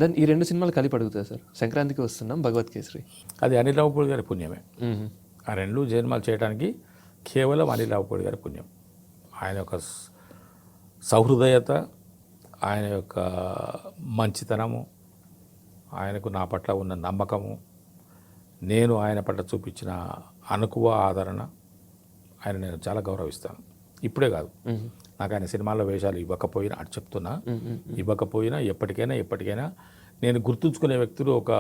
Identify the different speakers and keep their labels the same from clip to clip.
Speaker 1: Then ఈ 2 సినిమాలు కలిపి అడుగుతా సార్. సంక్రాంతికి వస్తున్నాం, భగవత్ కేసరి.
Speaker 2: అది అనిల్ రావిపూడి గారి పుణ్యమే. ఆ 2 సినిమాలు చేయడానికి కేవలం అనిల్ రావిపూడి గారి పుణ్యం. ఆయన యొక్క సహృదయత, ఆయన యొక్క మంచితనము, ఆయనకు నా పట్ల ఉన్న నమ్మకము, నేను ఆయన పట్ల చూపించిన అనుకువ ఆదరణ, ఆయన నేను చాలా గౌరవిస్తాను. ఇప్పుడే కాదు, నాకు ఆయన సినిమాల్లో వేషాలు ఇవ్వకపోయినా అటు చెప్తున్నా, ఇవ్వకపోయినా ఎప్పటికైనా నేను గుర్తుంచుకునే వ్యక్తులు ఒక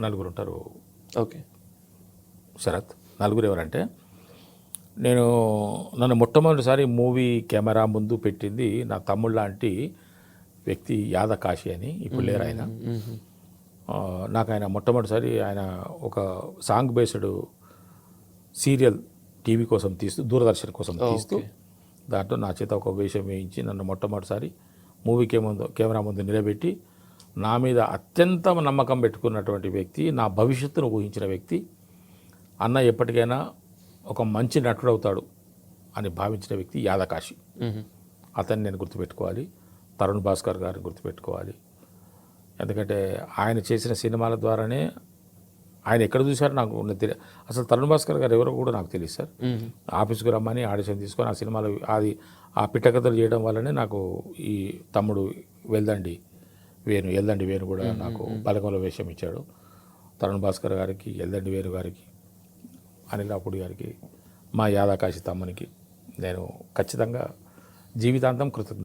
Speaker 2: 4 ఉంటారు.
Speaker 1: ఓకే
Speaker 2: శరత్, 4 ఎవరంటే, నన్ను మొట్టమొదటిసారి మూవీ కెమెరా ముందు పెట్టింది నా తమ్ముడు లాంటి వ్యక్తి యాదకాశి అని, ఇప్పుడు లేరు ఆయన. నాకు ఆయన మొట్టమొదటిసారి ఆయన ఒక సాంగ్ బేస్డ్ సీరియల్ టీవీ కోసం తీస్తూ, దూరదర్శన్ కోసం తీస్తూ, దాంట్లో నా చేత ఒక వేషం వేయించి నన్ను మొట్టమొదటిసారి మూవీ కెమెరా ముందు నిలబెట్టి నా మీద అత్యంత నమ్మకం పెట్టుకున్నటువంటి వ్యక్తి, నా భవిష్యత్తును ఊహించిన వ్యక్తి, అన్న ఎప్పటికైనా ఒక మంచి నటుడు అవుతాడు అని భావించిన వ్యక్తి యాదకాశి. అతన్ని నేను గుర్తుపెట్టుకోవాలి. తరుణ్ భాస్కర్ గారిని గుర్తుపెట్టుకోవాలి. ఎందుకంటే ఆయన చేసిన సినిమాల ద్వారానే, ఆయన ఎక్కడ చూశారో నాకు తెలియదు. అసలు తరుణ్ భాస్కర్ గారు ఎవరో కూడా నాకు తెలియదు సార్. ఆఫీస్కి రమ్మని ఆడిషన్ తీసుకొని ఆ సినిమాలు ఆ పిట్టకథలు చేయడం వల్లనే నాకు ఈ తమ్ముడు ఎల్దండి వేణు కూడా నాకు బలగంలో వేషం ఇచ్చాడు. తరుణ్ భాస్కర్ గారికి, ఎల్దండి వేణు గారికి, అనిల్ రావిపూడి గారికి, మా యాదకాశి తమ్మునికి నేను ఖచ్చితంగా జీవితాంతం కృతజ్ఞత.